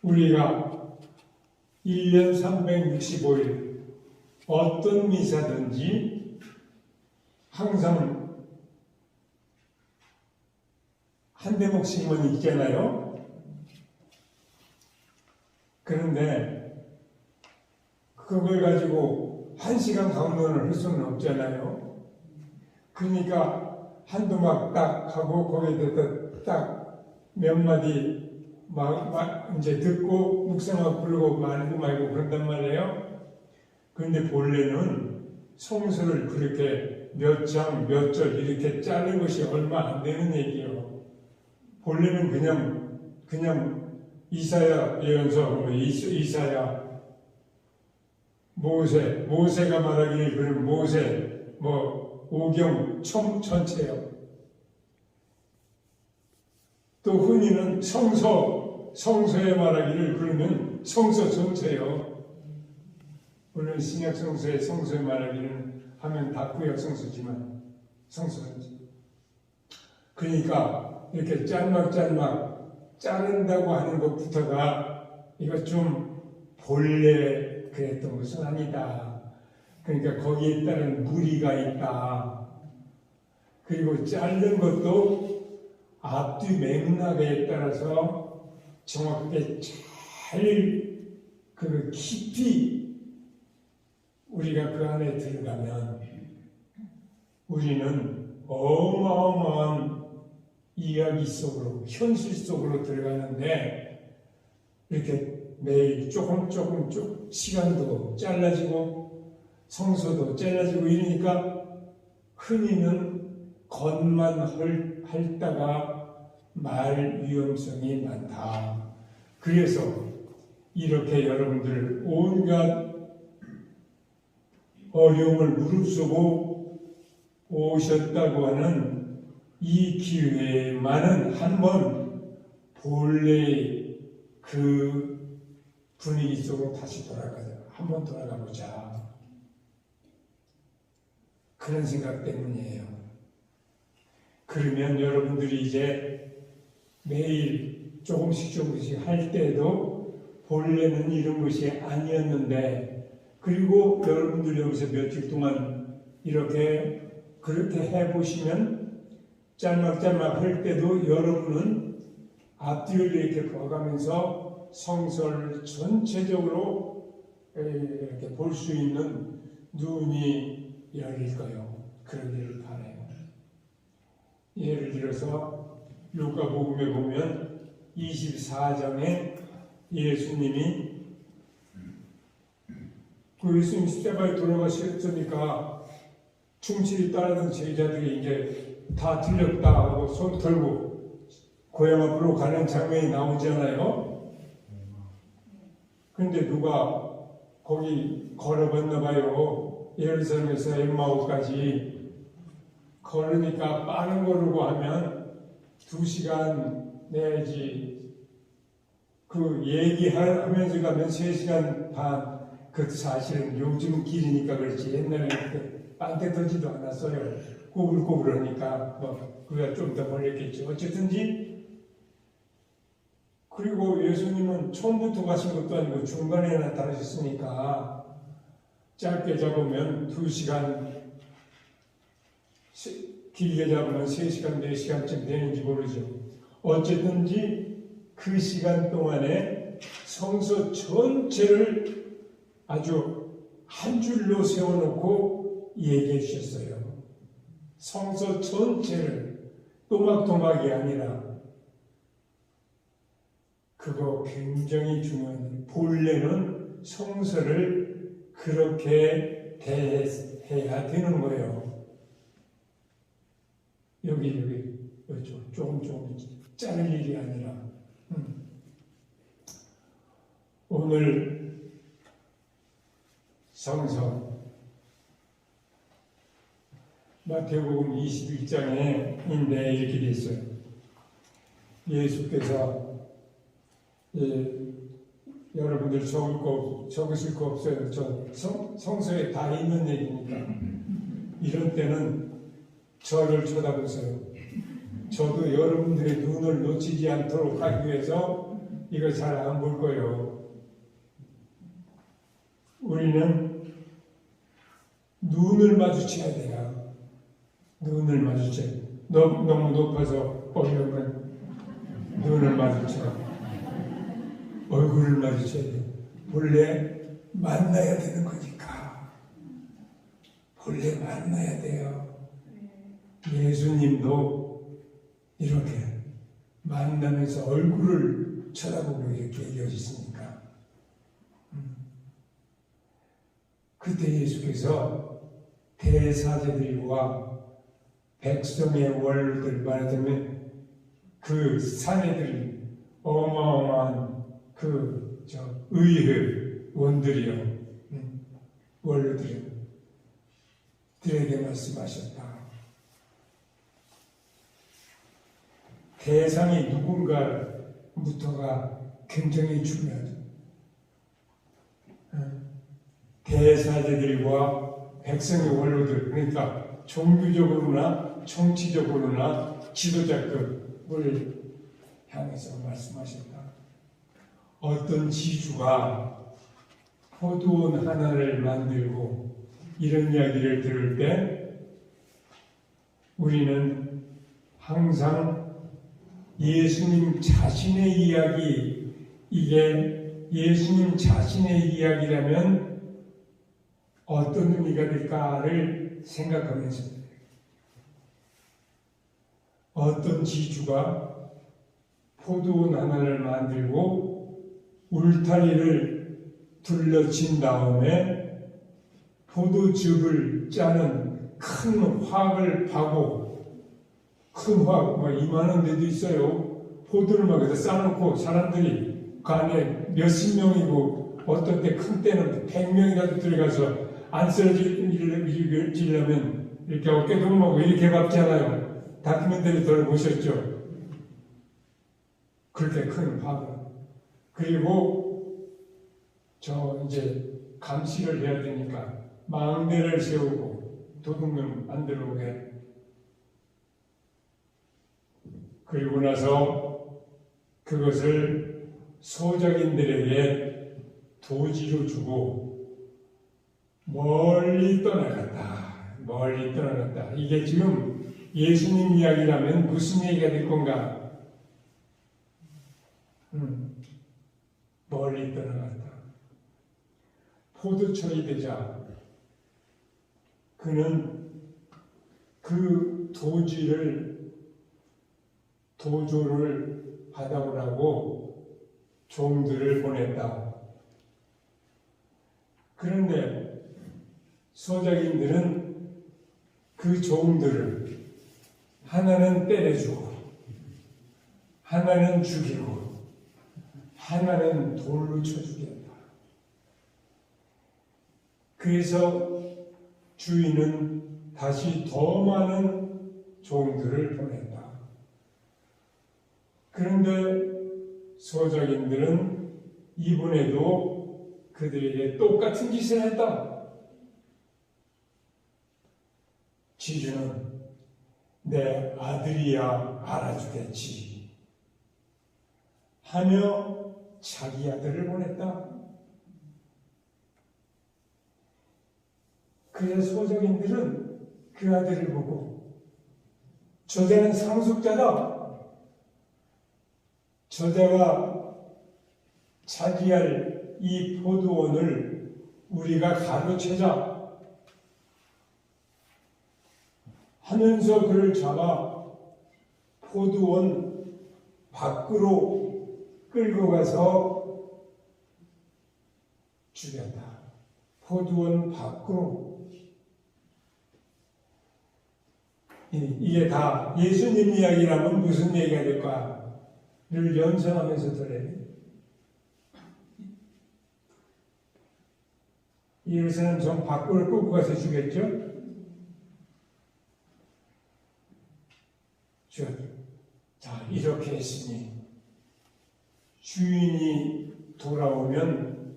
우리가 1년 365일 어떤 미사든지 항상 한 대목씩만 읽잖아요. 그런데 그걸 가지고 1시간 강론을 할 수는 없잖아요. 그러니까 한두 막 딱 하고 거기에 딱 몇 마디 이제 듣고 묵상하고 부르고 말고 그런단 말이에요. 그런데 본래는 성서를 그렇게 몇 장, 몇 절 이렇게 짜는 것이 얼마 안 되는 얘기예요. 본래는 그냥 이사야 예언서, 이사야, 모세가 말하기를 그런 모세, 오경 전체요. 또 흔히는 성서에 말하기를 그러면 성서 전체요. 물론 신약 성서에 성서에 말하기는 하면 다 구약 성서지만 성서 전체. 그러니까 이렇게 짤막 자른다고 하는 것부터가 이거 좀 본래 그랬던 것은 아니다. 그러니까 거기에 따른 무리가 있다. 그리고 자른 것도 앞뒤 맥락에 따라서 정확하게 잘 깊이 우리가 그 안에 들어가면 우리는 어마어마한 이야기 속으로, 현실 속으로 들어가는데 이렇게 매일 조금 시간도 잘라지고 성서도 잘라지고 이러니까 흔히는 겉만 핥다가 말 위험성이 많다. 그래서 이렇게 여러분들 온갖 어려움을 무릅쓰고 오셨다고 하는 이 기회에만은 한번 본래의 그 분위기 속으로 다시 한번 돌아가 보자. 그런 생각 때문이에요. 그러면 여러분들이 이제 매일 조금씩 할 때도 본래는 이런 것이 아니었는데, 그리고 여러분들 여기서 며칠 동안 그렇게 해보시면 짤막 할 때도 여러분은 앞뒤를 이렇게 봐가면서 성서를 전체적으로 이렇게 볼 수 있는 눈이 열릴 거예요. 그러기를 바라요. 예를 들어서 루카복음에 보면 24장에 예수님이 예수님 십자가에 돌아가셨으니까 충실히 따르던 제자들이 이제 다 틀렸다 하고 손 털고 고향 앞으로 가는 장면이 나오잖아요. 그런데 누가 거기 걸어봤나 봐요. 예루살렘에서 엠마오까지. 걸으니까 빠른 걸으고 하면 2시간 내야지. 그 얘기하면서 가면 3시간 반. 그 사실은 요즘 길이니까 그렇지 옛날에 그렇게 빵대 터지도 않았어요. 꼬불꼬불하니까 그가 좀 더 걸렸겠죠. 어쨌든지. 그리고 예수님은 처음부터 가신 것도 아니고 중간에 나타나셨으니까 짧게 잡으면 2시간, 길게 잡으면 3시간, 4시간쯤 되는지 모르죠. 어쨌든지 그 시간 동안에 성서 전체를 아주 한 줄로 세워놓고 얘기해 주셨어요. 성서 전체를 또박또박이 아니라. 그거 굉장히 중요한. 본래는 성서를 그렇게 대해야 되는 거예요. 여기 조금 자를 일이 아니라. 오늘 성서 마태복음 21장에 이렇게 돼 있어요. 예수께서 여러분들 적으실 거 없어요. 성서에 다 있는 얘기니까. 이런 때는 저를 쳐다보세요. 저도 여러분들의 눈을 놓치지 않도록 하기 위해서 이거 잘 안 볼 거예요. 우리는 눈을 마주쳐야 돼요. 눈을 마주쳐야 돼요. 너무 높아서 어려우면 눈을 마주쳐. 얼굴을 마주쳐야 돼요. 본래 만나야 되는 거니까. 본래 만나야 돼요. 예수님도 이렇게 만나면서 얼굴을 쳐다보고 이렇게 이어졌으니까. 그때 예수께서 대사제들과 백성의 원로들, 말하자면 그 사내들, 어마어마한 의회 원들이요, 원로들이요, 들에게 말씀하셨다. 대상이 누군가부터가 굉장히 중요하죠. 대사제들과 백성의 원로들, 그러니까 종교적으로나 정치적으로나 지도자급을 향해서 말씀하셨다. 어떤 지주가 포도원 하나를 만들고 이런 이야기를 들을 때 우리는 항상 예수님 자신의 이야기, 이게 예수님 자신의 이야기라면 어떤 의미가 될까를 생각하면서 어떤 지주가 포도원 하나를 만들고 울타리를 둘러친 다음에 포도즙을 짜는 큰 화학을 파고, 큰 화학, 이만한 데도 있어요. 포도를 막 여기다 쌓아놓고 사람들이 그 안에 몇십 명이고 어떤 때 큰 때는 100명이라도 들어가서 안 쓰러지려면 이렇게 어깨 동무하고 이렇게 밟잖아요. 다큐멘터리를 보셨죠? 그렇게 큰 화학. 그리고 이제 감시를 해야 되니까 망대를 세우고 도둑놈 안 들어오게. 그리고 나서 그것을 소작인들에게 도지로 주고 멀리 떠나갔다. 멀리 떠나갔다. 이게 지금 예수님 이야기라면 무슨 얘기가 될 건가? 멀리 떠나갔다. 포도철이 되자 그는 그 도조를 받아오라고 종들을 보냈다. 그런데 소작인들은 그 종들을 하나는 때려주고 하나는 죽이고 하나는 돌로 쳐 죽였다. 그래서 주인은 다시 더 많은 종들을 보냈다. 그런데 소작인들은 이번에도 그들에게 똑같은 짓을 했다. 지주는 내 아들이야 알아주겠지 하며 자기 아들을 보냈다. 그래서 소작인들은 그 아들을 보고 저자는 상속자다. 저자가 차지할 이 포도원을 우리가 가로채자 하면서 그를 잡아 포도원 밖으로 끌고 가서 죽였다. 포도원 밖으로. 이게 다 예수님 이야기라면 무슨 얘기가 될까를 연상하면서 들어요. 이것은 좀 밖으로 끌고 가서 주겠죠? 자, 이렇게 했으니 주인이 돌아오면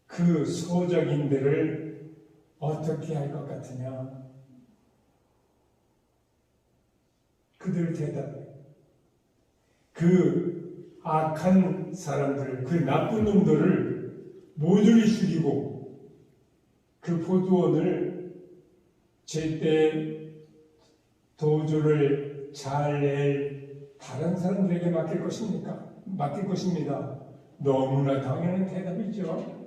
그 소작인들을 어떻게 할 것 같으냐? 그들 대답해. 그 악한 사람들, 그 나쁜 놈들을 모조리 죽이고 그 포도원을 제때 도주를 잘 낼 다른 사람들에게 맡길 것입니까? 맡길 것입니다. 너무나 당연한 대답이죠.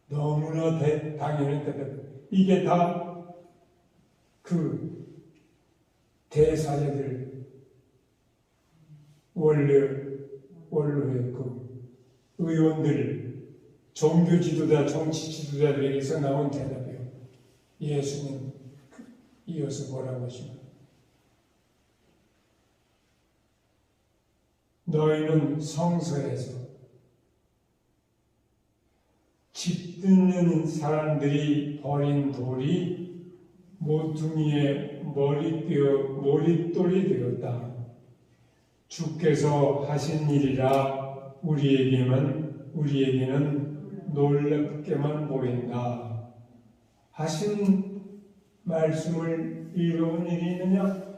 너무나 당연한 대답. 이게 다 그 대사제들 원로의 그 의원들, 종교 지도자, 정치 지도자들에게서 나온 대답이에요. 예수님 이어서 뭐라고 하십니까? 너희는 성서에서 집 듣는 사람들이 버린 돌이 모퉁이의 머릿돌이 되었다. 주께서 하신 일이라 우리에게는 놀랍게만 보인다. 하신 말씀을 읽어본 일이 있느냐?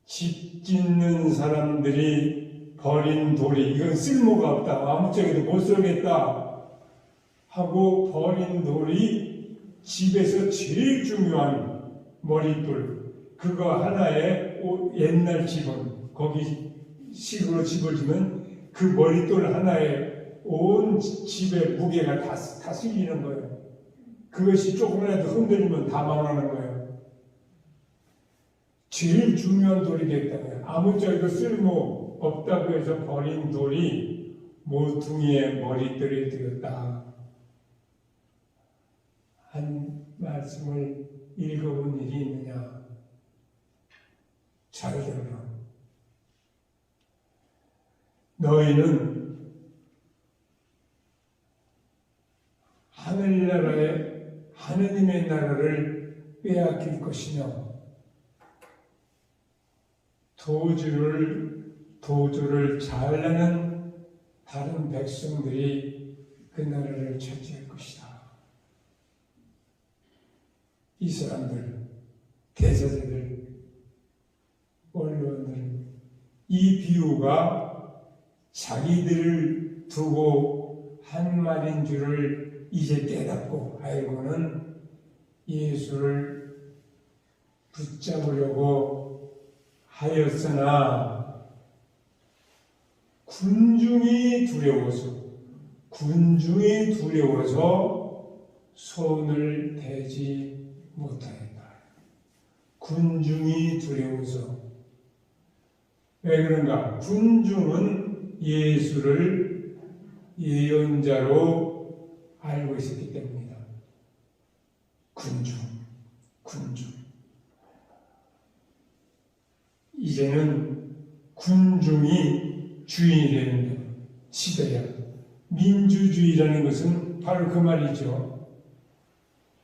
집 짓는 사람들이 버린 돌이 이건 쓸모가 없다. 아무짝에도 못 쓰겠다 하고 버린 돌이 집에서 제일 중요한 머릿돌, 그거 하나에 옛날 집은 거기 식으로 집을 지면 그 머릿돌 하나에 온 집의 무게가 다 실리는 거예요. 그것이 조금이라도 흔들리면 다 망하는 거예요. 제일 중요한 돌이 됐다고요. 아무짝에도 쓸모 없다고 해서 버린 돌이 모퉁이의 머릿돌이 되었다. 한 말씀을 읽어본 일이 있느냐? 잘 들어라. 너희는 하늘나라의 하느님의 나라를 빼앗길 것이며 도주를 잘하는 다른 백성들이 그 나라를 차지할 것이다. 이 사람들, 대사제들, 원로원들, 이 비유가 자기들을 두고 한 말인 줄을 이제 깨닫고 알고는 예수를 붙잡으려고 하였으나 군중이 두려워서 손을 대지 못하였다. 군중이 두려워서. 왜 그런가? 군중은 예수를 예언자로 알고 있었기 때문이다. 군중. 이제는 군중이 주인이 되는 시대야. 민주주의라는 것은 바로 그 말이죠.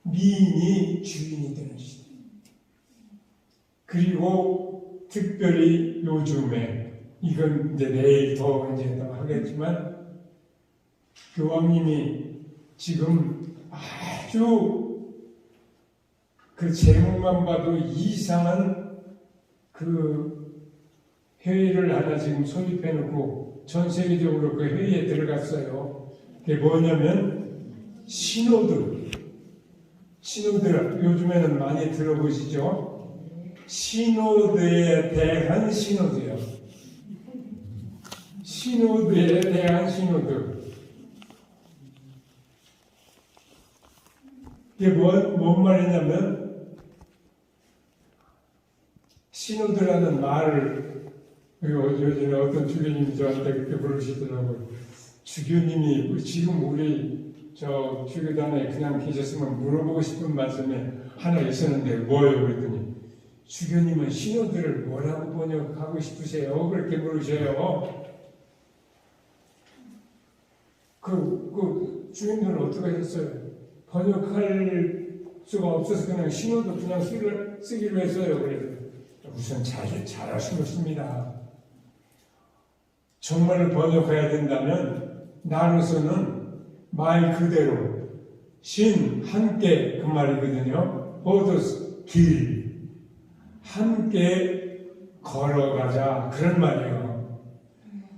미인이 주인이 되는 시대. 그리고 특별히 요즘에, 이건 이제 내일 더 하겠지만, 교황님이 지금 아주 그 제목만 봐도 이상한 그 회의를 하나 지금 설립해놓고 전 세계적으로 그 회의에 들어갔어요. 그게 뭐냐면, 신호들, 요즘에는 많이 들어보시죠? 신호드에 대한 신호드요. 신호드에 대한 신호드. 이게 뭔 말이냐면, 신호드라는 말을, 요즘에 어떤 주교님이 저한테 그렇게 부르시더라고요. 주교님이 지금 우리 저 주교단에 그냥 계셨으면 물어보고 싶은 말씀이 하나 있었는데 뭐예요? 그랬더니 주교님은 신호들을 뭐라고 번역하고 싶으세요? 그렇게 물으셔요. 그 주인들은 어떻게 하셨어요? 번역할 수가 없어서 그냥 신호도 그냥 쓰기로 했어요. 그래서 우선 잘하신 것입니다. 정말 번역해야 된다면 나로서는 말 그대로 신 함께 그 말이거든요. 보더스 길, 함께 걸어가자 그런 말이에요.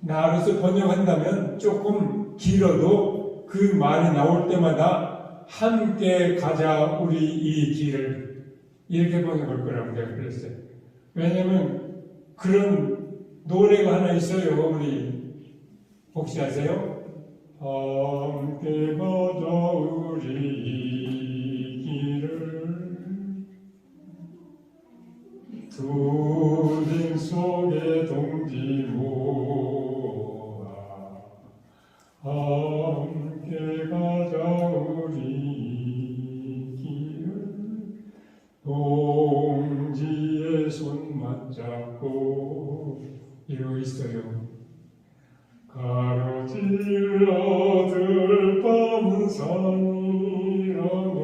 나로서 번역한다면 조금 길어도 그 말이 나올 때마다 함께 가자 우리 이 길을 이렇게 번역할 거라고 내가 그랬어요. 왜냐면 그런 노래가 하나 있어요. 우리 혹시 아세요? 함께 가자 우리 이 길을 두림 속에 동지 모아 함께 가자 우리 이 길을 동지의 손 맞잡고 이러고 있어요. 가로질러 들빠는 산이라면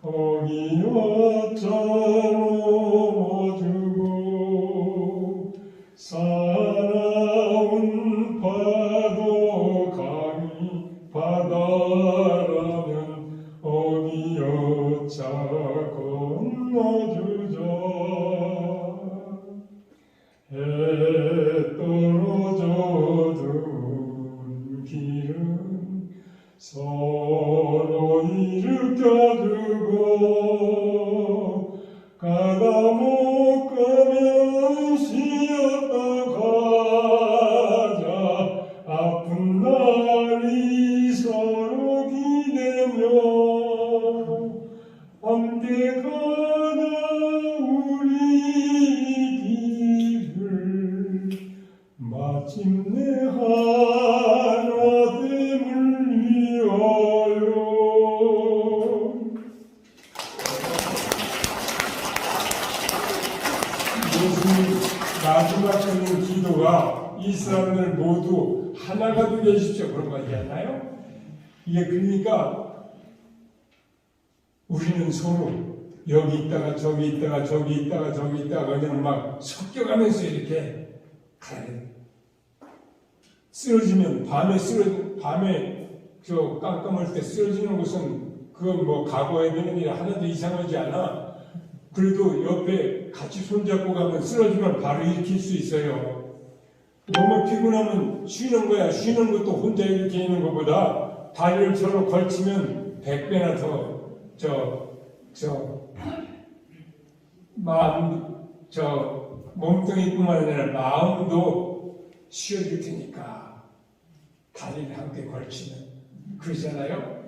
어기어차 넘어주고 사나운 파도 강이 바다라면 어기어차 건너주자 해 떨어져둔 길은 서로 일으켜주고 가다 못 가면 쉬었다 가자 아픈 날이 서로 기대며 함께 가자 우리 길을 마침내 하나됨을 위하여. 예수님 마지막적인 기도가 이 사람들 모두 하나가 되게 해주십시오 그런 거지 않나요? 이게 그러니까 우리는 서로 여기 있다가 저기 있다가 저기 있다가 저기 있다가 그냥 막 섞여가면서 이렇게 가야 돼. 쓰러지면 밤에 저 깜깜할 때 쓰러지는 것은 그건 뭐 각오해야 되는 일이 하나도 이상하지 않아. 그래도 옆에 같이 손잡고 가면 쓰러지면 바로 일으킬 수 있어요. 너무 피곤하면 쉬는 거야. 쉬는 것도 혼자 이렇게 있는 것보다 다리를 서로 걸치면 100배나 더 몸뚱이뿐만 아니라 마음도 쉬어질 테니까 다리를 함께 걸치면 그러잖아요.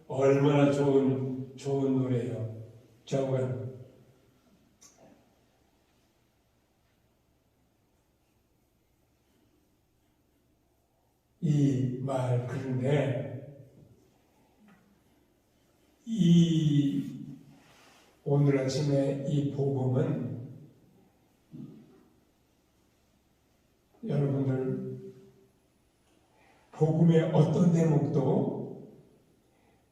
얼마나 좋은 노래예요. 저건 이 말 그런데 오늘 아침에 이 복음은 여러분들 복음의 어떤 대목도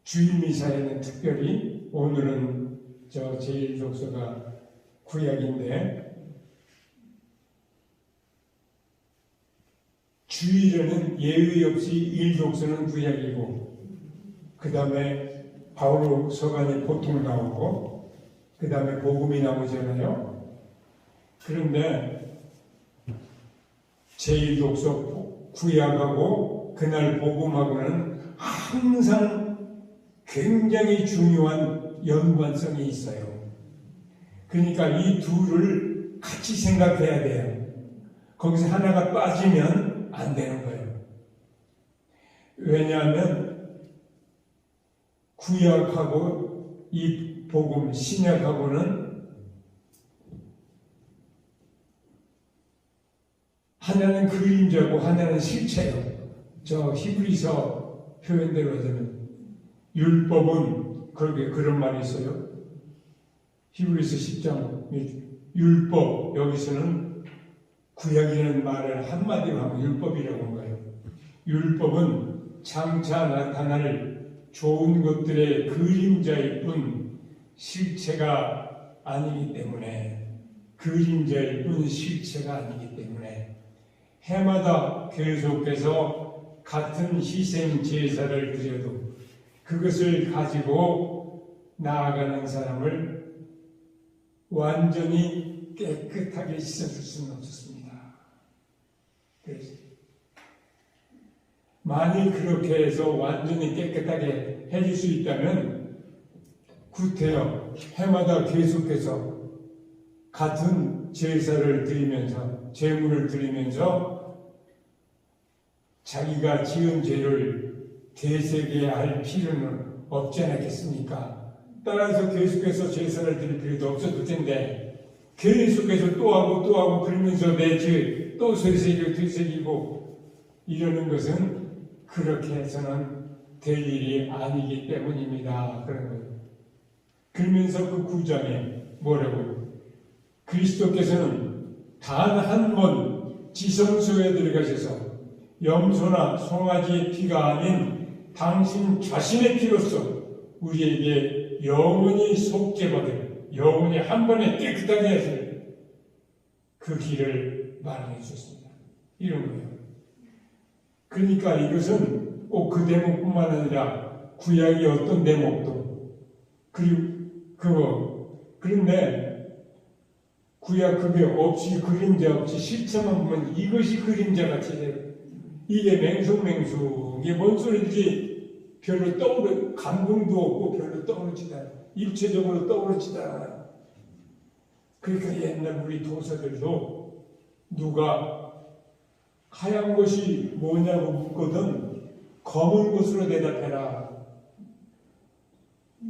주일 미사에는 특별히 오늘은 저 제1독서가 구약인데 주일에는 예의 없이 1독서는 구약이고 그 다음에 바울 서간이 보통 나오고 그 다음에 복음이 나오잖아요. 그런데 제1독서 구약하고 그날 복음하고는 항상 굉장히 중요한 연관성이 있어요. 그러니까 이 둘을 같이 생각해야 돼요. 거기서 하나가 빠지면 안 되는 거예요. 왜냐하면 구약하고 이 복음, 신약하고는 하나는 그림자고 하나는 실체예요. 저 히브리서 표현대로 하자면 율법은 그렇게 그런 말이 있어요. 히브리서 10장 율법 여기서는 구약이라는 말을 한마디로 하면 율법이라고 한 거예요. 율법은 장차 나타날 좋은 것들의 그림자일 뿐 실체가 아니기 때문에 그림자일 뿐 실체가 아니기 때문에 해마다 계속해서 같은 희생 제사를 드려도 그것을 가지고 나아가는 사람을 완전히 깨끗하게 씻어줄 수는 없었습니다. 그래서 만일 그렇게 해서 완전히 깨끗하게 해줄 수 있다면 구태여 해마다 계속해서 같은 제사를 드리면서 제물을 드리면서 자기가 지은 죄를 되새게 할 필요는 없지 않겠습니까? 따라서 계속해서 제사를 드릴 필요도 없었을 텐데 계속해서 또 하고 그러면서 내 죄 또 되새기고 이러는 것은 그렇게 해서는 될 일이 아니기 때문입니다. 그런 거예요. 그러면서 그 9장에 뭐라고요? 그리스도께서는 단 한 번 지성소에 들어가셔서 염소나 송아지의 피가 아닌 당신 자신의 피로써 우리에게 영원히 속죄받을 영원히 한 번에 깨끗하게 하실 그 길을 마련해 주셨습니다. 이런 거예요. 그러니까 이것은 꼭 그 대목뿐만 아니라 구약의 어떤 대목도 그런데 구약 그게 없이 그림자 없이 실체만 보면 이것이 그림자같이 돼요. 이게 맹숭맹숭 이게 뭔 소리인지 별로 감동도 없고 별로 떠오르지도 않아요. 입체적으로 떠오르지도 않아요. 그러니까 옛날 우리 도사들도 누가 하얀 것이 뭐냐고 묻거든 검은 것으로 대답해라.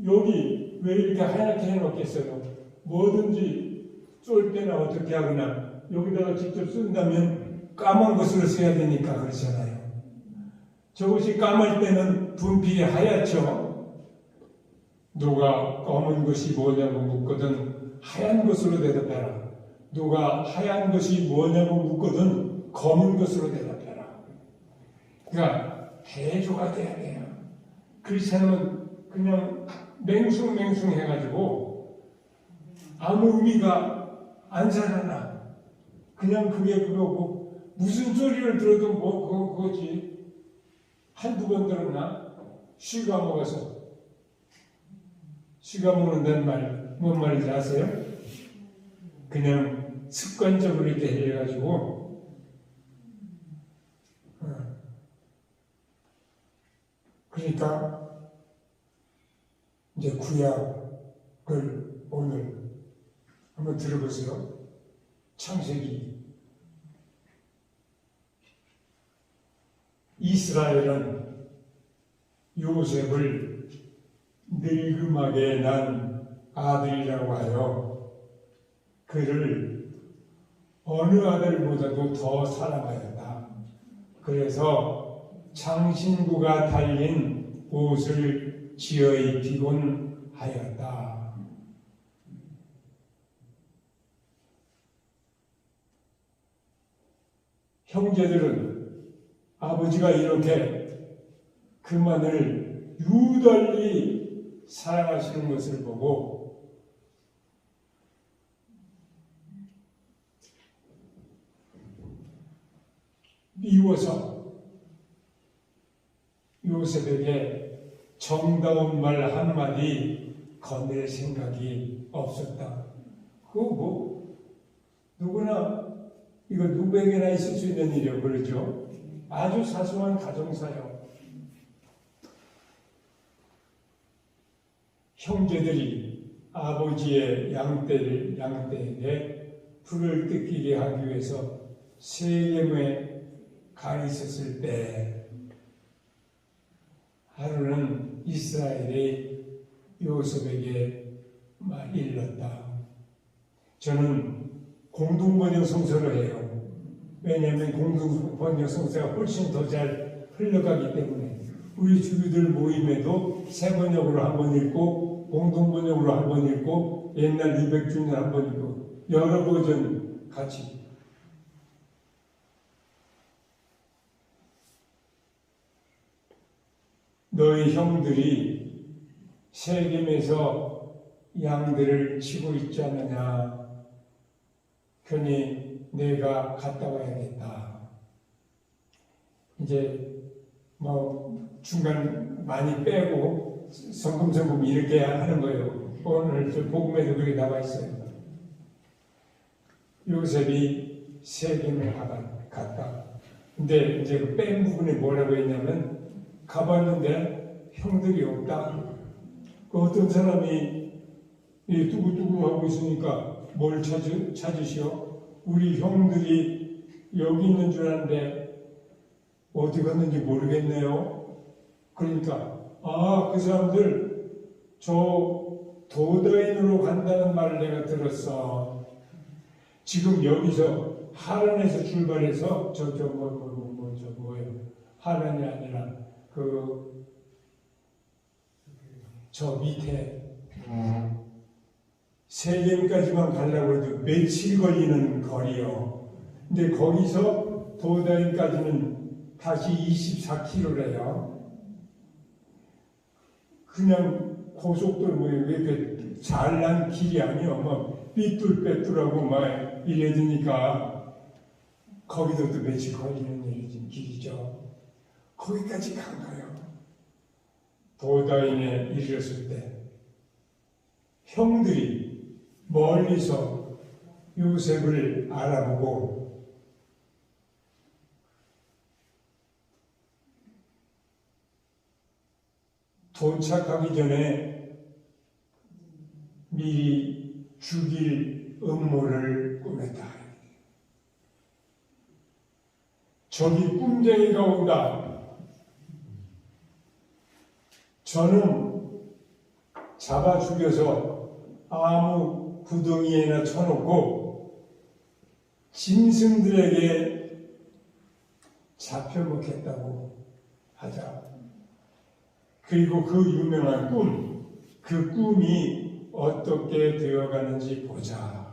여기 왜 이렇게 하얗게 해놓겠어요? 뭐든지 쏠 때나 어떻게 하거나 여기다가 직접 쓴다면 까만 것으로 써야 되니까 그렇잖아요. 저것이 까말 때는 분필이 하얗죠. 누가 검은 것이 뭐냐고 묻거든 하얀 것으로 대답해라. 누가 하얀 것이 뭐냐고 묻거든 검은 것으로 대답해라. 그러니까 대조가 돼야 돼요. 그렇지 않으면 그냥 맹숭맹숭 해가지고 아무 의미가 안 살아나. 그냥 그게 그거고 무슨 소리를 들어도 뭐 그거지. 한두 번 들었나? 쉬가 먹어서. 쉬가 먹는다는 말, 뭔 말인지 아세요? 그냥 습관적으로 이렇게 해가지고 그러니까 이제 구약을 오늘 한번 들어보세요. 창세기. 이스라엘은 요셉을 늙음하게 난 아들이라고 하여 그를 어느 아들보다도 더 사랑하였다. 그래서 장신구가 달린 옷을 지어 입히곤 하였다. 형제들은 아버지가 이렇게 그만을 유달리 사랑하시는 것을 보고 미워서 요셉에게 정다운 말 한마디 건넬 생각이 없었다. 그거 뭐 누구나 이거 누구에게나 있을 수 있는 일이요, 그렇죠? 아주 사소한 가정사요. 형제들이 아버지의 양떼에게 불을 뜯기게 하기 위해서 세겜에 가 있었을 때 하루는 이스라엘이 요셉에게 일렀다. 저는 공동번역 성서를 해요. 왜냐하면 공동번역 성서가 훨씬 더 잘 흘러가기 때문에 우리 주교들 모임에도 새 번역으로 한 번 읽고 공동번역으로 한 번 읽고 옛날 200주년 한 번 읽고 여러 버전 같이 너희 형들이 세겜에서 양들을 치고 있지 않느냐. 그러니 내가 갔다 와야겠다. 이제 뭐 중간 많이 빼고 성금성금 이렇게 하는 거예요. 오늘 저 복음에도 그렇게 나와 있어요. 요셉이 세겜에 갔다. 근데 이제 그 뺀 부분에 뭐라고 했냐면 가봤는데 형들이 없다. 그 어떤 사람이 뚜구뚜구 하고 있으니까 뭘 찾으시오? 우리 형들이 여기 있는 줄 아는데 어디 갔는지 모르겠네요. 그러니까 그 사람들 저 도다인으로 간다는 말을 내가 들었어. 지금 여기서 하란에서 출발해서 뭐예요? 하란이 아니라 저 밑에 세겜까지만 가려고 해도 며칠 걸리는 거리요. 근데 거기서 도다인까지는 다시 24km래요. 그냥 고속도로 뭐예요? 왜 잘난 길이 아니요. 막 삐뚤빼뚤하고 막 이래지니까 거기도 또 며칠 걸리는 길이죠. 거기까지 간 거예요. 도다인에 이르렀을 때 형들이 멀리서 요셉을 알아보고 도착하기 전에 미리 죽일 음모를 꾸몄다. 저기 꿈쟁이가 온다. 저는 잡아 죽여서 아무 구덩이에나 쳐놓고 짐승들에게 잡혀먹겠다고 하자. 그리고 그 유명한 그 꿈이 어떻게 되어가는지 보자.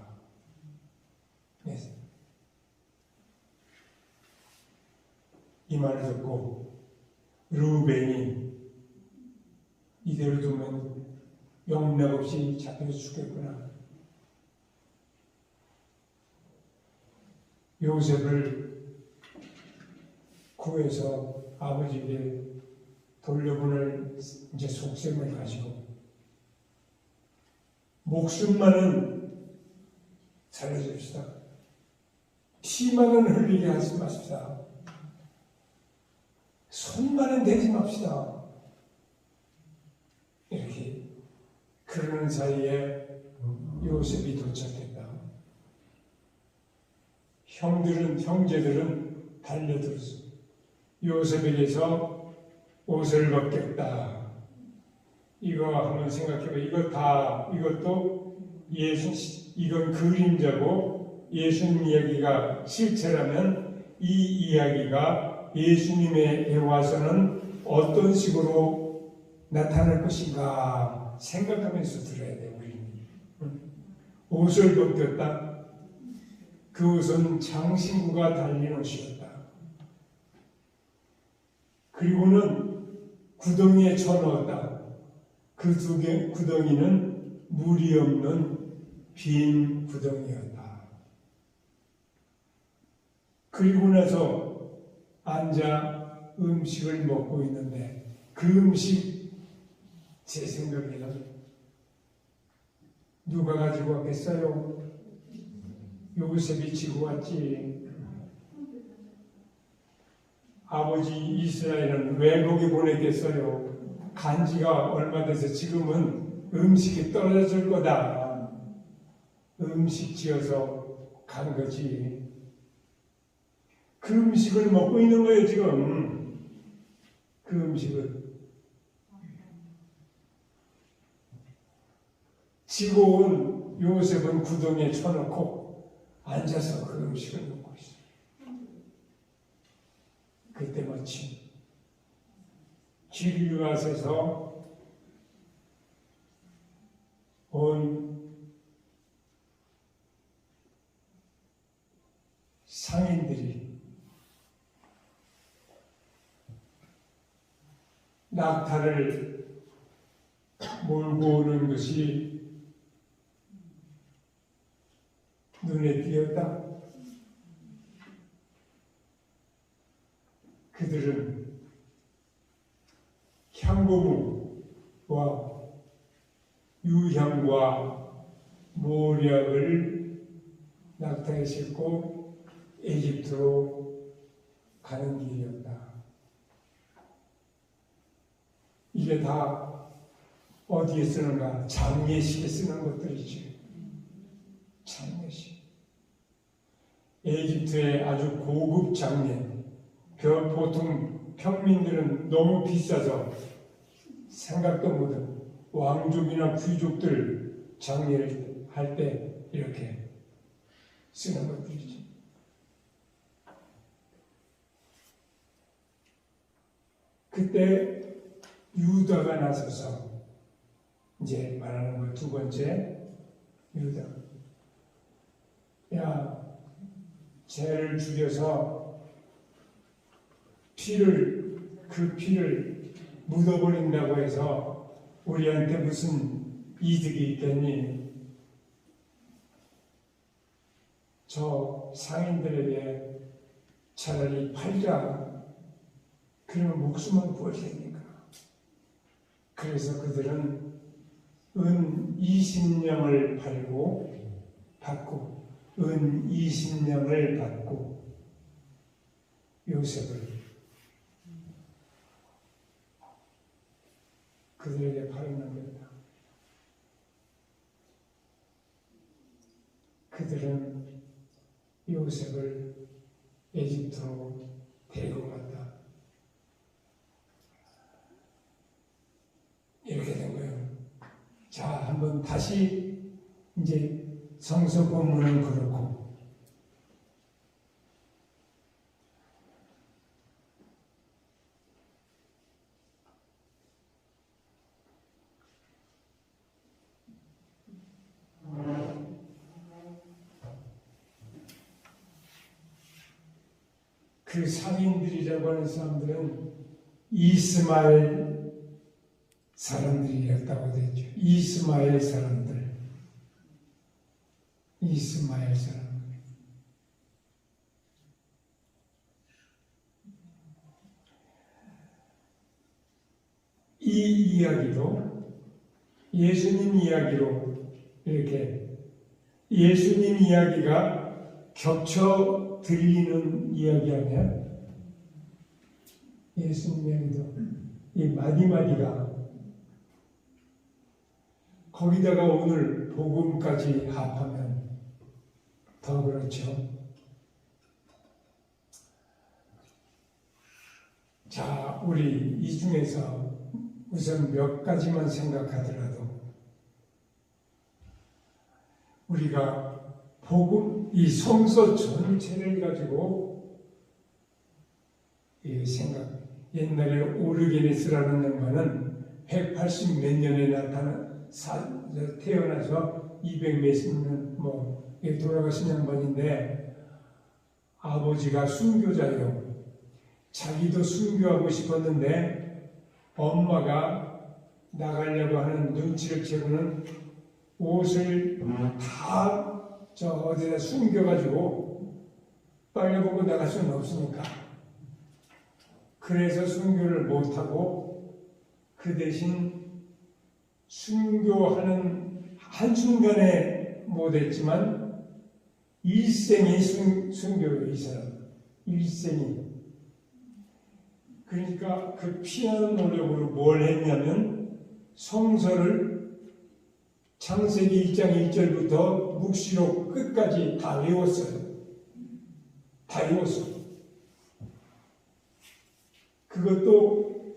이 말을 듣고 르우벤이 이대로 두면 영락 없이 잡혀서 죽겠구나. 요셉을 구해서 아버지에게 돌려보낼 이제 속셈을 가지고 목숨만은 살려줍시다. 피만은 흘리게 하지 마십시다. 손만은 대지 맙시다. 이렇게 그러는 사이에 요셉이 도착했다. 형제들은 달려들었어. 요셉에게서 옷을 벗겼다. 이거 한번 생각해봐. 이건 그림자고 예수님 이야기가 실체라면 이 이야기가 예수님의 와서는 어떤 식으로 나타날 것인가 생각하면서 들어야 돼. 우리는 옷을 벗겼다. 그 옷은 장신구가 달린 옷이었다. 그리고는 구덩이에 쳐넣었다. 그 구덩이는 물이 없는 빈 구덩이였다. 그리고 나서 앉아 음식을 먹고 있는데 그 음식 제 생각에는 누가 가지고 왔겠어요? 요셉이 지고 왔지. 아버지 이스라엘은 왜 거기 보냈겠어요? 간지가 얼마 돼서 지금은 음식이 떨어질 거다. 음식 지어서 간 거지. 그 음식을 먹고 있는 거예요, 지금. 그 음식을. 지고 온 요셉은 구덩이에 쳐놓고 앉아서 그 음식을 먹고 있어요. 그때 마침 길르앗에서 온 상인들이 낙타를 몰고 오는 것이 눈에 띄었다. 그들은 향고무와 유향과 모략을 낙타에 싣고 에집트로 가는 길이었다. 이게 다 어디에 쓰는가? 장례식에 쓰는 것들이지. 장례식. 에집트의 아주 고급 장례. 보통 평민들은 너무 비싸서 생각도 못한 왕족이나 귀족들 장례를 할 때 이렇게 쓰는 것들이지. 그때 유다가 나서서 이제 말하는 거 두 번째 유다. 야, 죄를 죽여서 그 피를 묻어버린다고 해서 우리한테 무슨 이득이 있겠니? 저 상인들에게 차라리 팔자. 그러면 목숨은 구할 테니까. 그래서 그들은 은 20냥을 받고 은 20냥을 받고 요셉을 그들에게 팔아는 겁니다. 그들은 요셉을 에집트로 데리고 갔다. 이렇게 된 거예요. 자, 한번 다시 이제 성서 본문은 그렇고 그 상인들이라고 하는 사람들은 이스마엘 사람들이었다고 되죠. 이스마엘 사람들. 이 이야기도 예수님 이야기로 이렇게 예수님 이야기가 겹쳐 들리는 이야기 아니야? 예수님 이야기도 이 마디마디가 거기다가 오늘 복음까지 합하면 더 그렇죠. 자, 우리 이 중에서 우선 몇 가지만 생각하더라도 우리가 복음, 이 성서 전체를 가지고 이 생각, 옛날에 오르게네스라는 양반은 180 몇 년에 태어나서 200 몇십 년 돌아가신 양반인데 아버지가 순교자예요. 자기도 순교하고 싶었는데 엄마가 나가려고 하는 눈치를 채고는 옷을 다 어디다 숨겨가지고 빨려보고 나갈 수는 없으니까 그래서 순교를 못하고 그 대신 순교하는 한순간에 못했지만 일생이 순교예요. 이 사람 일생이. 그러니까 그 피하는 노력으로 뭘 했냐면 성서를 창세기 1장 1절부터 묵시록 끝까지 다 외웠어요. 다 외웠어. 그것도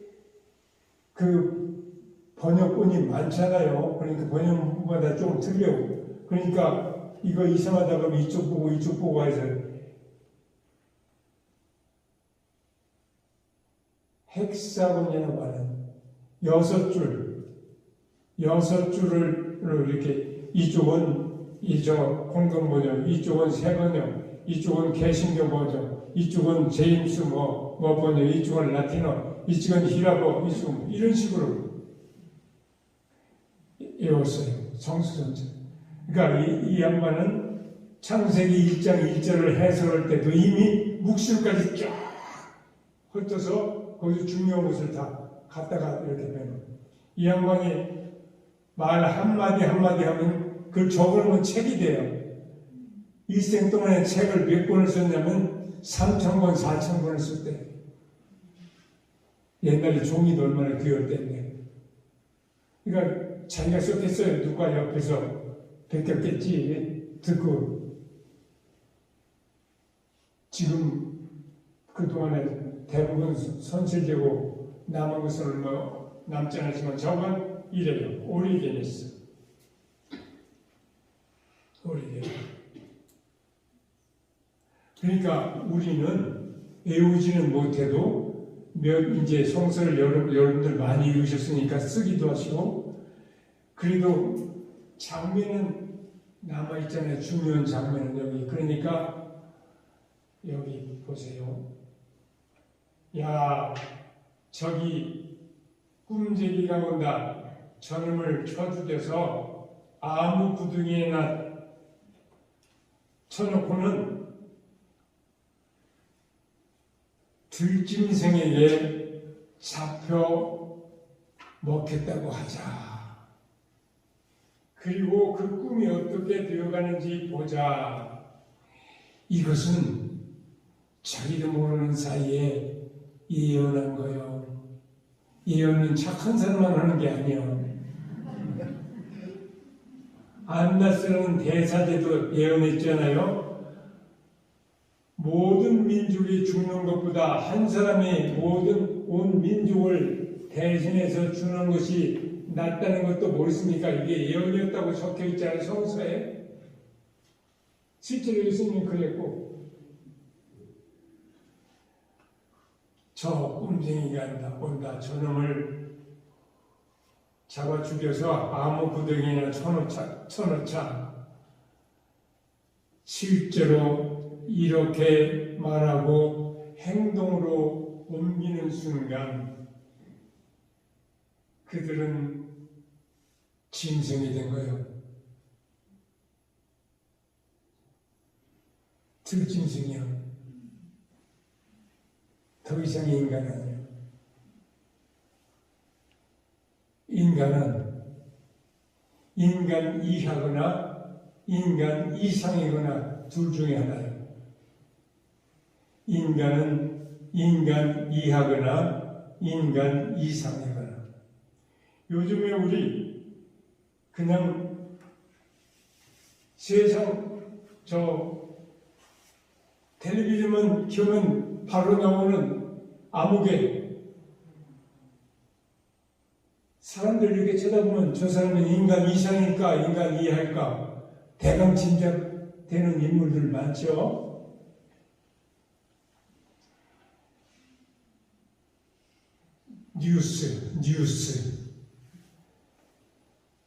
그 번역본이 많잖아요. 그러니까 번역마다 좀 틀려요. 그러니까 이거 이상하다 그러면 이쪽 보고 해서 헥사곤이라고 하는 6줄을 이렇게 이쪽은 공동 번역, 이쪽은 새 번역, 이쪽은 개신교 번역, 이쪽은 제임스 번역, 이쪽은 라틴어, 이쪽은 히라보, 이쪽은 이런 식으로 외웠어요. 성수 전체. 그러니까 이 양반은 창세기 1장 1절을 해설할 때도 이미 묵시록까지 쫙 훑어서 거기서 중요한 것을 다 갖다가 이렇게 빼놓은. 이 양반이 말 한마디 하면 그걸 적으면 책이 돼요. 일생 동안에 책을 몇 권을 썼냐면 3,000권, 4,000권을 썼대. 옛날에 종이도 얼마나 귀할 때인데. 그러니까 자기가 썼겠어요. 누가 옆에서 베꼈겠지. 듣고. 지금 그동안에 대부분 손실되고 남은 것은 얼마 남지 않았지만 저건 이래요. 오래되었어. 오래되었어. 그러니까 우리는 외우지는 못해도 이제 성서를 여러분들 많이 읽으셨으니까 쓰기도 하시고, 그래도 장면은 남아있잖아요. 중요한 장면은 여기. 그러니까 여기 보세요. 야, 저기 꿈제비가 온다. 저놈을 쳐죽여서 아무 구덩이에나 쳐놓고는 들짐승에게 잡혀 먹겠다고 하자. 그리고 그 꿈이 어떻게 되어가는지 보자. 이것은 자기도 모르는 사이에 예언한 거요. 예언은 착한 사람만 하는 게 아니요. 안나스라는 대사제도 예언했잖아요. 모든 민족이 죽는 것보다 한 사람이 온 민족을 대신해서 주는 것이 낫다는 것도 모르십니까? 이게 예언이었다고 적혀 있잖아요. 성서에. 실제로 예수님이 그랬고, 저 꿈쟁이가 온다. 저놈을 잡아 죽여서 아무 구덩이나 쳐놓자. 실제로 이렇게 말하고 행동으로 옮기는 순간 그들은 짐승이 된 거예요. 들짐승이요. 더 이상의 인간 아니에요. 인간은 인간 이하거나 인간 이상이거나 둘 중에 하나예요. 인간은 인간 이하거나 인간 이상이거나. 요즘에 우리 그냥 세상 텔레비전만 켜면 바로 나오는 암흑에 사람들 이렇게 쳐다보면 저 사람은 인간 이상일까 인간 이하일까 대강 짐작되는 인물들 많죠.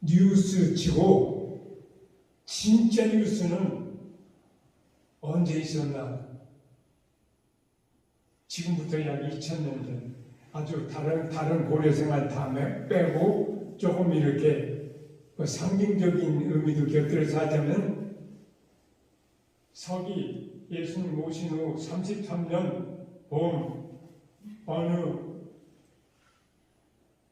뉴스 치고 진짜 뉴스는 언제 있었나? 지금부터 약 2000년 전 아주 다른 고려생활 다 빼고 조금 이렇게 상징적인 의미도 곁들여서 하자면 서기 예수님 오신 후 33년 봄 어느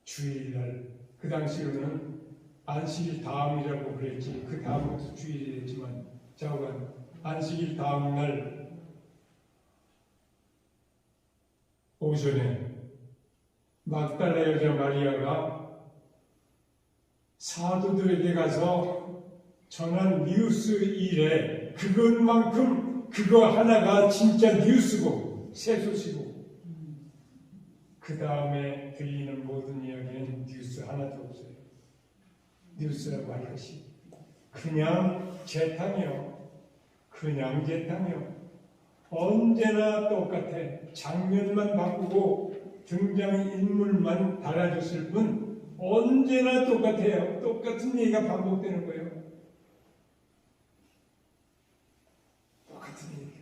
주일날, 그 당시로는 안식일 다음이라고 그랬지, 그 다음부터 주일이 됐지만 자오간 안식일 다음날 오전에 막달라 여자 마리아가 사도들에게 가서 전한 뉴스 일에 그것만큼 그거 하나가 진짜 뉴스고 새 소식이고 그 다음에 들리는 모든 이야기는 뉴스 하나도 없어요. 뉴스라고 할 것이 그냥 재탕이요. 그냥 재탕이요. 언제나 똑같아. 장면만 바꾸고 등장인물만 달라졌을 뿐 언제나 똑같아요. 똑같은 얘기가 반복되는 거예요. 똑같은 얘기.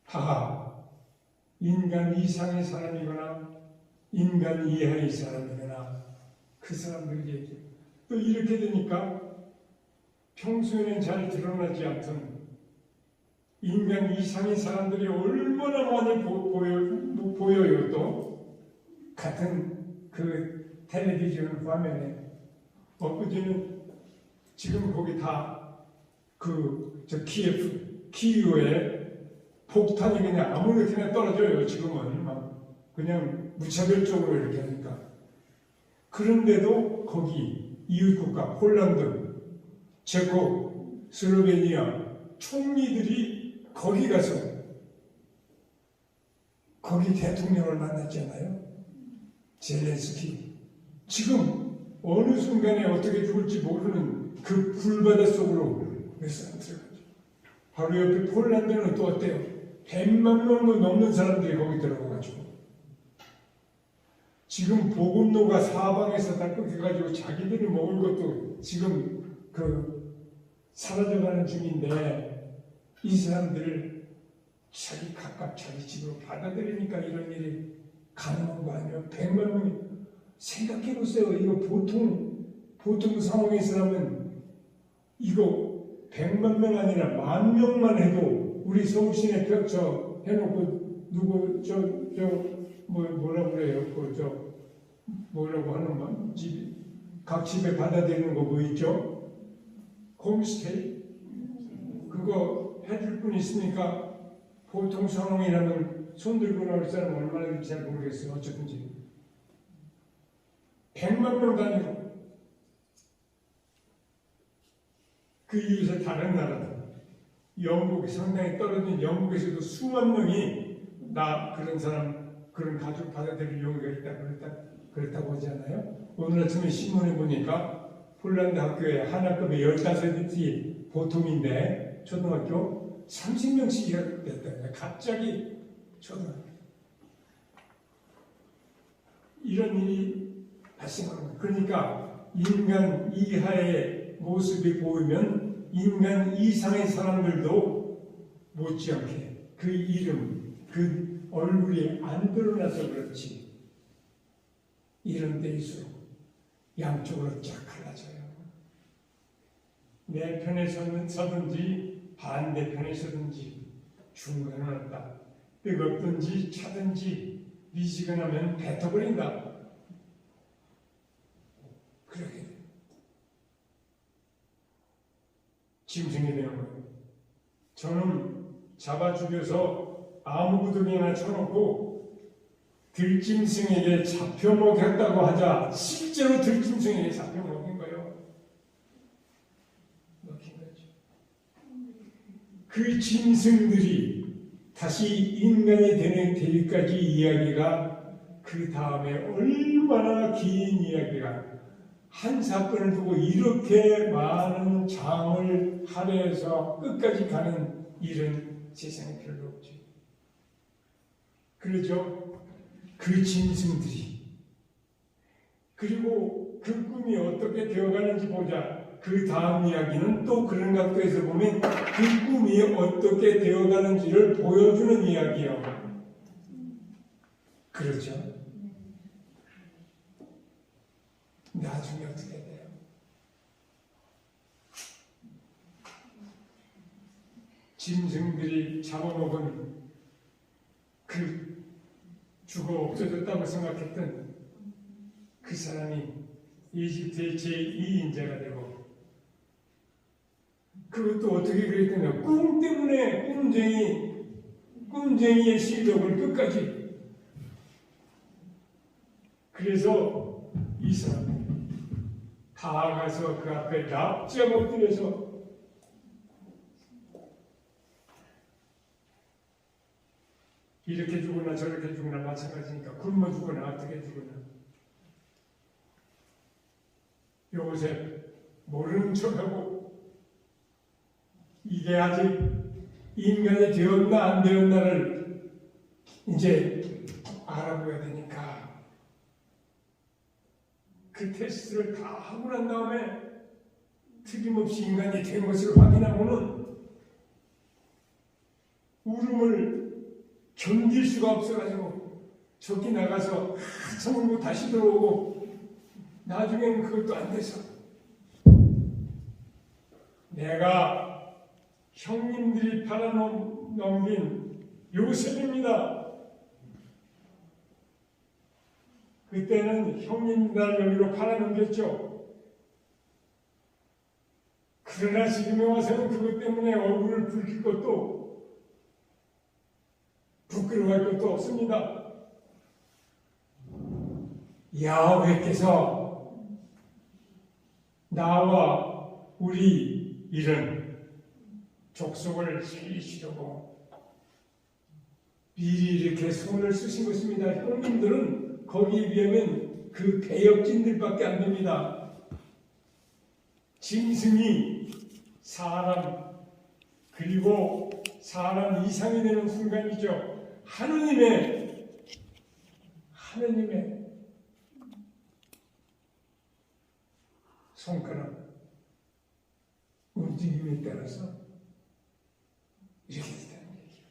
하하, 인간 이상의 사람이거나 인간 이하의 사람이거나 그 사람들 얘기. 또 이렇게 되니까 평소에는 잘 드러나지 않던 인간 이상의 사람들이 얼마나 많이 보여요. 또 같은 그 텔레비전 화면에 엊그제는 지금 거기 다 저 키이우에 폭탄이 그냥 아무렇게나 떨어져요. 지금은 막 그냥 무차별적으로 이렇게 하니까. 그런데도 거기 이웃국가 폴란드, 체코, 슬로베니아 총리들이 거기 가서 거기 대통령을 만났잖아요. 젤렌스키. 지금 어느 순간에 어떻게 죽을지 모르는 그 불바다 속으로 몇 사람 들어가죠. 바로 옆에 폴란드는 또 어때요? 100만 명도 넘는 사람들이 거기 들어가가지고 지금 보급로가 사방에서 다 끊겨가지고 자기들이 먹을 것도 지금 사라져가는 중인데 이 사람들을 각각 자기 집으로 받아들이니까 이런 일이 가능한 거 아니에요? 100만 명이 생각해보세요. 이거 보통 상황에서라면 이거 100만 명 아니라 10,000명만 해도 우리 서울시내 벽저 해놓고 누구 뭐라고 그래요? 뭐라고 하는 각 집에 받아들이는 거 뭐 있죠? 홈스테이? 그거 해줄 분 있으니까 보통 상황이라면 손 들고 나올 사람 얼마나 될지 잘 모르겠어요. 어쨌든지 100만 명 단위로 그 이웃의 다른 나라들 영국이 상당히 떨어진 영국에서도 수만 명이 그런 사람 그런 가족 받아들일 용의가 있다 그렇다고 하지 않아요? 오늘 아침에 신문에 보니까 폴란드 학교에 한 학급에 15이 보통인데 초등학교 30명씩 됐다. 갑자기 초등학교 이런 일이 발생하는 거예요. 그러니까 인간 이하의 모습이 보이면 인간 이상의 사람들도 못지않게 그 이름, 그 얼굴이 안 드러나서 그렇지 이런 데일수록 양쪽으로 쫙 갈라져요. 내 편에 서든지 반대편에 서든지 중간은 없다. 뜨겁든지 차든지 미지근하면 뱉어버린다. 그렇게 돼요. 짐승이 되는 거예요. 저는 잡아 죽여서 아무구덩이 하나 쳐놓고 들짐승에게 잡혀먹였다고 하자 실제로 들짐승에게 잡혀먹인 거예요. 먹힌 거죠. 그 짐승들이 다시 인간이 되는 데까지 이야기가 그 다음에 얼마나 긴 이야기가 한 사건을 두고 이렇게 많은 장을 할애해서 끝까지 가는 일은 세상에 별로 없죠. 그러죠? 그 짐승들이 그리고 그 꿈이 어떻게 되어가는지 보자. 그 다음 이야기는 또 그런 각도에서 보면 그 꿈이 어떻게 되어가는지를 보여주는 이야기예요. 그렇죠? 나중에 어떻게 돼요? 짐승들이 잡아먹은 그 죽어 없어졌다고 생각했던 그 사람이 이집트의 제2인자가 되고 그것도 어떻게 그랬더냐 꿈 때문에 꿈쟁이의 실력을 끝까지 그래서 이 사람 다 가서 그 앞에 납작 엎드려서 이렇게 죽으나 저렇게 죽으나 마찬가지니까 굶어 죽으나 어떻게 죽으나 요셉 모르는 척하고 이게 아직 인간이 되었나 안 되었나를 이제 알아보야 되니까 그 테스트를 다 하고 난 다음에 틀림없이 인간이 된 것을 확인하고는 울음을 견딜 수가 없어가지고 저기 나가서 한참 울고 다시 들어오고 나중에는 그것도 안 돼서 내가 형님들이 팔아넘긴 요셉입니다. 그때는 형님 날 여기로 팔아넘겼죠. 그러나 지금에 와서는 그것 때문에 얼굴을 붉힐 것도 부끄러워할 것도 없습니다. 야훼께서 나와 우리 이런 족속을 살리시려고 미리 이렇게 손을 쓰신 것입니다. 형님들은 거기에 비하면 그 배역진들밖에 안 됩니다. 짐승이 사람 그리고 사람 이상이 되는 순간이죠. 하느님의 손가락 움직임에 따라서 이렇게 된다는 얘기예요.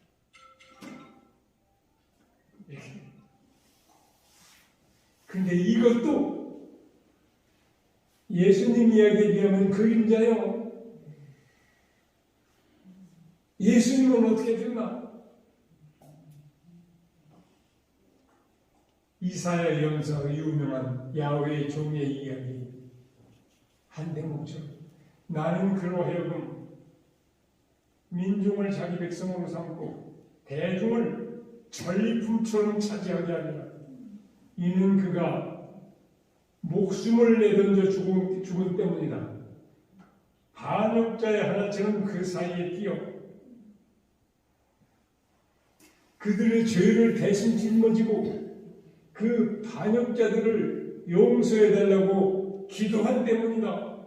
이렇게. 근데 이것도 예수님 이야기에 비하면 그림자요. 예수님은 어떻게 됐나? 이사야 연서 유명한 야훼의 종의 이야기 한 대목처럼 나는 그로 하여금 민중을 자기 백성으로 삼고 대중을 전리품처럼 차지하게 하리라. 이는 그가 목숨을 내던져 죽은 때문이다. 반역자의 하나처럼 그 사이에 끼어 그들의 죄를 대신 짊어지고 그 반역자들을 용서해달라고 기도한 때문이다.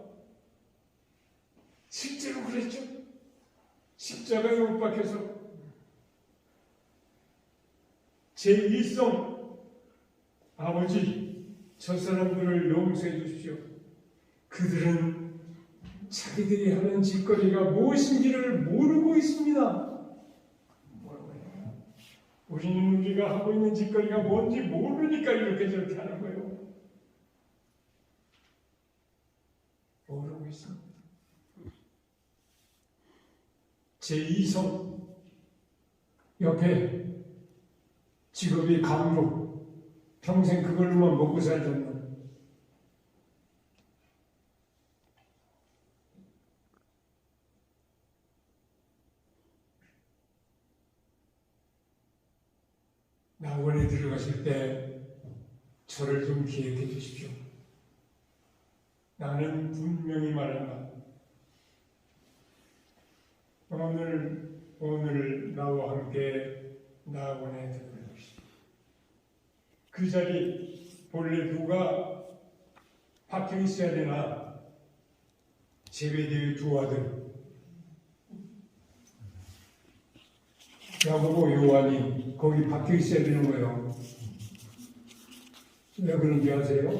실제로 그랬죠. 십자가에 못 박혀서 제1성 아버지 저 사람들을 용서해 주십시오. 그들은 자기들이 하는 짓거리가 무엇인지를 모르고 있습니다. 우리는 우리가 하고 있는 짓거리가 뭔지 모르니까 이렇게 저렇게 하는 거예요. 모르고 있습니다. 제2성 옆에 직업이 감독, 평생 그걸로만 먹고 살던 낙원에 들어가실 때 저를 좀 기억해 주십시오. 나는 분명히 말한다. 오늘 나와 함께 낙원에 들어가십시오. 그 자리 본래 누가 박혀 있어야 되나? 제베데의 두 아들 야고보 요한이 거기 박혀 있어야 되는 거예요. 왜 그런지 아세요?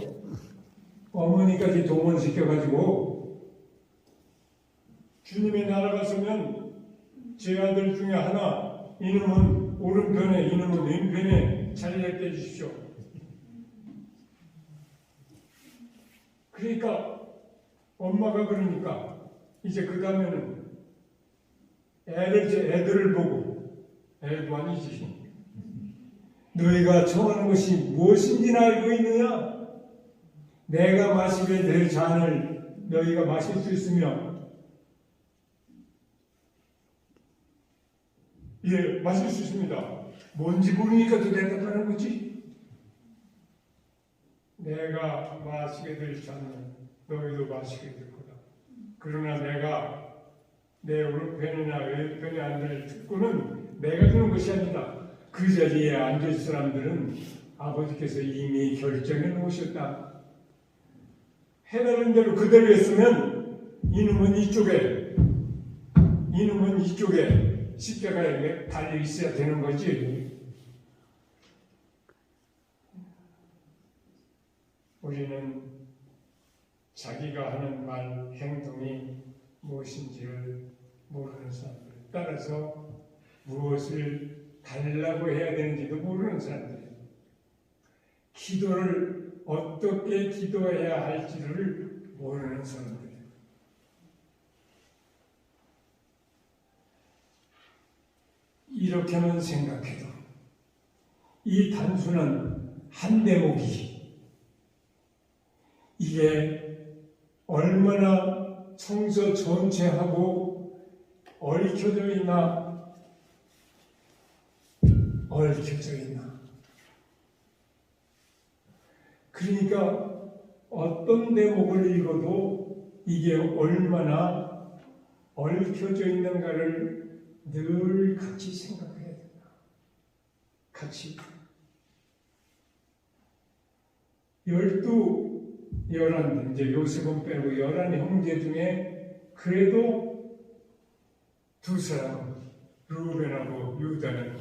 어머니까지 동원시켜가지고 주님의 나라가 서면 제 아들 중에 하나 이놈은 오른편에 이놈은 왼편에 자리를 떼주십시오. 그러니까 엄마가 그러니까 이제 그 다음에는 애들을 보고 애도 아니지. 너희가 청하는 것이 무엇인지는 알고 있느냐? 내가 마시게 될 잔을 너희가 마실 수 있으며 예, 마실 수 있습니다. 뭔지 모르니까 또 대답하는 거지. 내가 마시게 될 잔을 너희도 마시게 될 거다. 그러나 내가 내 오른편이나 왼편에 앉을 특권은 내가 주는 것이 아니다. 그 자리에 앉을 사람들은 아버지께서 이미 결정해 놓으셨다. 해달라는 대로 그대로 했으면 이놈은 이쪽에 십자가에 달려 있어야 되는 거지. 우리는 자기가 하는 말, 행동이 무엇인지를 모르는 사람들, 따라서 무엇을 달라고 해야 되는지도 모르는 사람들이에요. 기도를 어떻게 기도해야 할지를 모르는 사람들이에요. 이렇게만 생각해도 이 단순한 한 대목이 이게 얼마나 성서 전체하고 얽혀져 있나? 얽혀져 있나? 그러니까 어떤 대목을 읽어도 이게 얼마나 얽혀져 있는가를 늘 같이 생각해야 된다. 같이. 11, 이제 요셉은 빼고 11 형제 중에 그래도 2사람, 루벤하고 유다는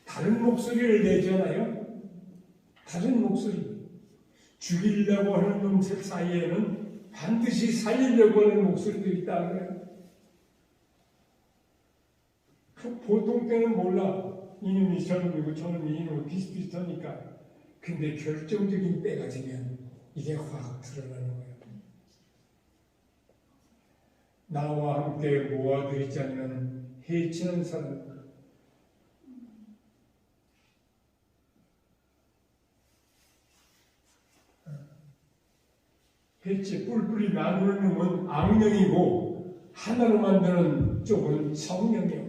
다른 목소리를 내잖아요. 다른 목소리. 죽이려고 하는 놈들 사이에는 반드시 살리려고 하는 목소리도 있다 그래요. 보통 때는 몰라. 이놈이 저놈이고 저놈이 이놈이 비슷비슷하니까. 근데 결정적인 때가 되면 이게 확 드러나는 거예요. 나와 함께 모아들이지 않는 해치는 사람. 해치 뿔뿔이 나누는 놈은 악령이고 하나로 만드는 쪽은 성령이에요.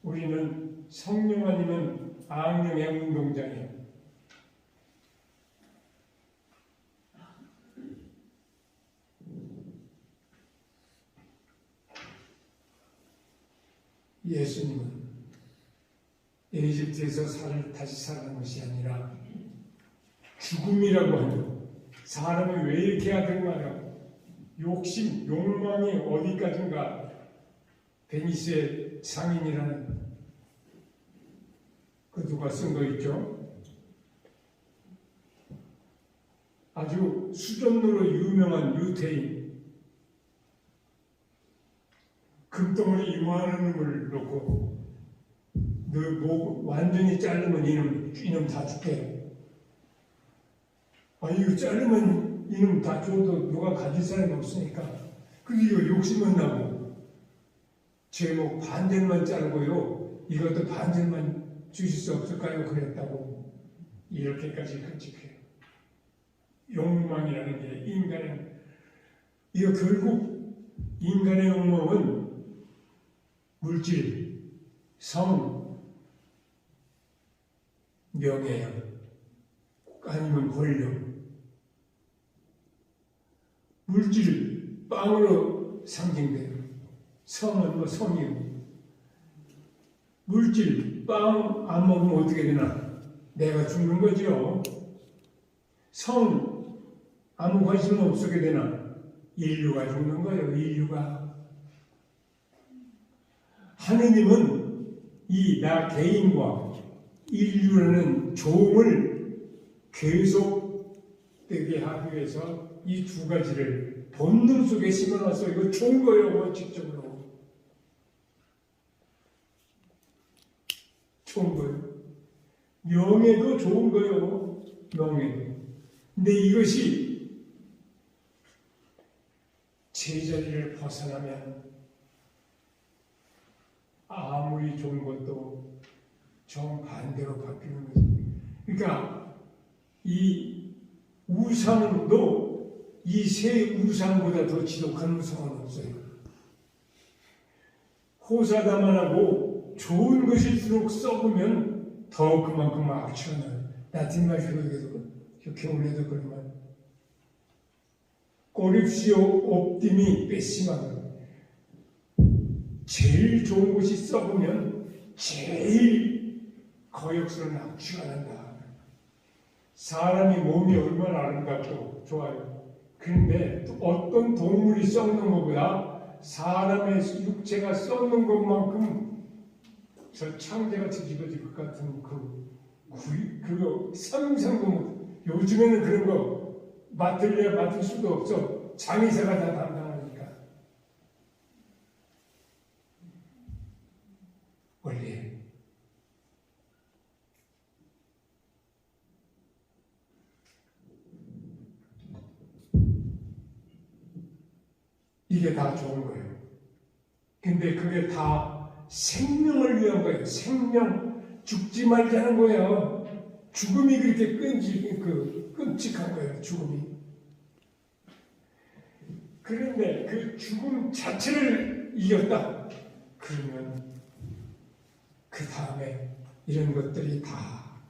우리는 성령 아니면 악령의 운동장이에요. 예수님은 에집트에서 다시 살아난 것이 아니라 죽음이라고 하는 사람이 왜 이렇게 하든가요? 욕심, 욕망이 어디까지인가? 베니스의 상인이라는 그 누가 쓴 거 있죠? 아주 수전으로 유명한 유태인. 금덩어리 이만한 놈을 놓고 너 목 완전히 자르면 이놈 다 줄게. 이거 자르면 이놈 다 줘도 누가 가질 사람이 없으니까. 근데 이거 욕심은 나고 제목 반절만 자르고요. 이것도 반절만 주실 수 없을까요? 그랬다고. 이렇게까지 끔찍해요. 욕망이라는 게 인간의, 이거 결국 인간의 욕망은 물질, 성, 명예, 아니면 권력. 물질, 빵으로 상징돼요. 성은 뭐 성이고. 물질, 빵 안 먹으면 어떻게 되나? 내가 죽는 거죠. 성, 아무 관심 없게 되나? 인류가 죽는 거예요, 인류가. 하느님은 이 나 개인과 인류라는 종을 계속되게 하기 위해서 이 두 가지를 본능 속에 심어놔서 이거 좋은 거예요, 원칙적으로. 좋은 거예요. 명예도 좋은 거예요, 명예도. 근데 이것이 제자리를 벗어나면 아무리 좋은 것도 정반대로 바뀌는 거죠. 그러니까 이 우상도 이 세 우상보다 더 지독한 우상은 없어요. 호사다만하고 좋은 것일수록 썩으면 더 그만큼 악취나요. 라틴 말식으로 겨울에도 그러면 꼬립시오 옵디미 빼시마는 제일 좋은 것이 썩으면 제일 거역스러운 악취가 난다. 사람이 몸이 얼마나 아름답고 좋아요. 그런데 어떤 동물이 썩는 것보다 사람의 육체가 썩는 것만큼 저 창자가 뒤집어질 것 같은 그거 상상도 못. 요즘에는 그런 거 맡을 수도 없어. 장의사가 다 담당하니까. 원래 이게 다 좋은 거예요. 근데 그게 다 생명을 위한 거예요. 생명, 죽지 말자는 거예요. 죽음이 그렇게 끔찍한 거예요. 죽음이. 그런데 그 죽음 자체를 이겼다. 그러면 그 다음에 이런 것들이 다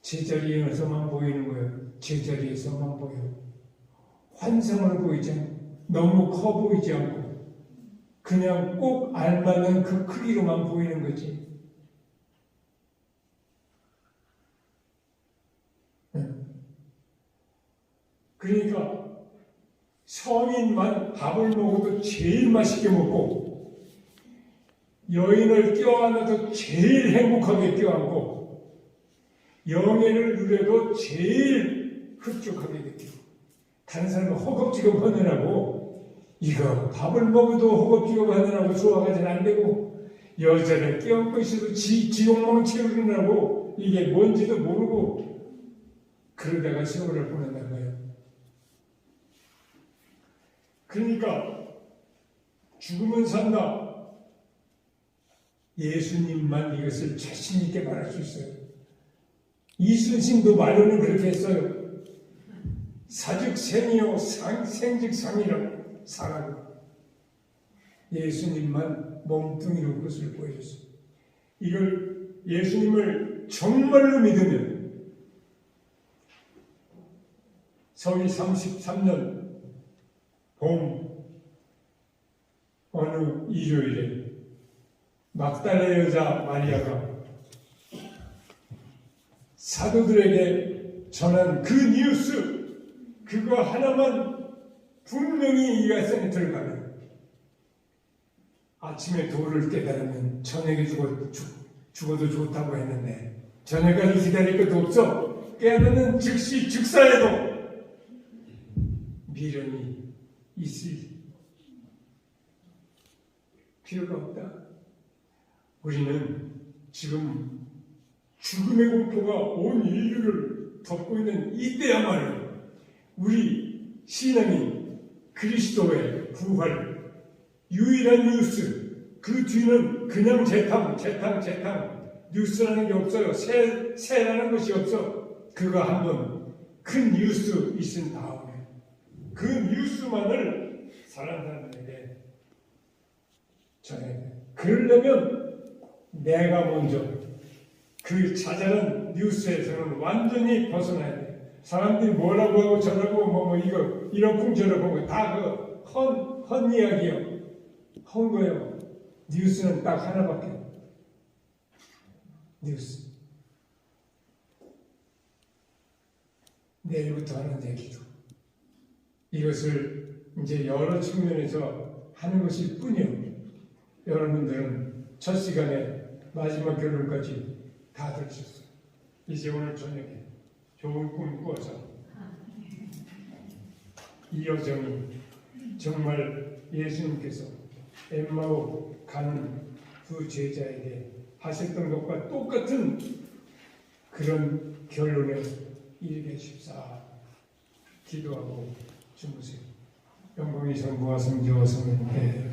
제자리에서만 보이는 거예요. 제자리에서만 보여. 환상으로 보이지 않고 너무 커 보이지 않고 그냥 꼭 알맞는 그 크기로만 보이는 거지. 그러니까 성인만 밥을 먹어도 제일 맛있게 먹고 여인을 껴안아도 제일 행복하게 껴안고 영예를 누려도 제일 흡족하게 느끼고 다른 사람은 허겁지겁 하느라고 이거 밥을 먹어도 허겁지겁 하느라고 소화가 잘 안 되고 여자를 껴안고 있어도 지욕망 채우느라고 이게 뭔지도 모르고 그러다가 세월을 보낸단 거예요. 그러니까 죽으면 산다. 예수님만 이것을 자신 있게 말할 수 있어요. 이순신도 말로는 그렇게 했어요. 사즉 생이요 생즉 상이라고 사라고. 예수님만 몸뚱이로 그것을 보여줬어요. 이걸 예수님을 정말로 믿으면 서기 33년 봄 어느 일요일에 막달라 여자 마리아가 사도들에게 전한 그 뉴스 그거 하나만 분명히 이가 센터를 가면 아침에 도를 깨달으면 저녁에 죽어도 좋다고 했는데 저녁까지 기다릴 것도 없어. 깨달으면 즉시 즉사해도 미련이 있을 필요가 없다. 우리는 지금 죽음의 공포가 온 인류를 덮고 있는 이때야말로 우리 신앙인 그리스도의 부활 유일한 뉴스. 그 뒤는 그냥 재탕 뉴스라는 게 없어요. 새라는 것이 없어. 그거 한번 큰 뉴스 있은 다음에 그 뉴스만을 사람들에게 전해야 돼. 그러려면 내가 먼저 그 자잘한 뉴스에서는 완전히 벗어나야 돼. 사람들이 뭐라고 하고 저라고 뭐 이거 이런 저러고 다 그 헌 이야기요. 헌 거예요. 뉴스는 딱 하나밖에. 뉴스. 내일부터 하는 얘기도. 이것을 이제 여러 측면에서 하는 것일 뿐이요. 여러분들은 첫 시간에 마지막 결론까지 다 들으셨어요. 이제 오늘 저녁에 좋은 꿈 꾸어서 이 여정이 정말 예수님께서 엠마오 가는 두 제자에게 하셨던 것과 똑같은 그런 결론에 이르게 하십사. 기도하고 주무세요. 영광이 전부와 성지와 성령께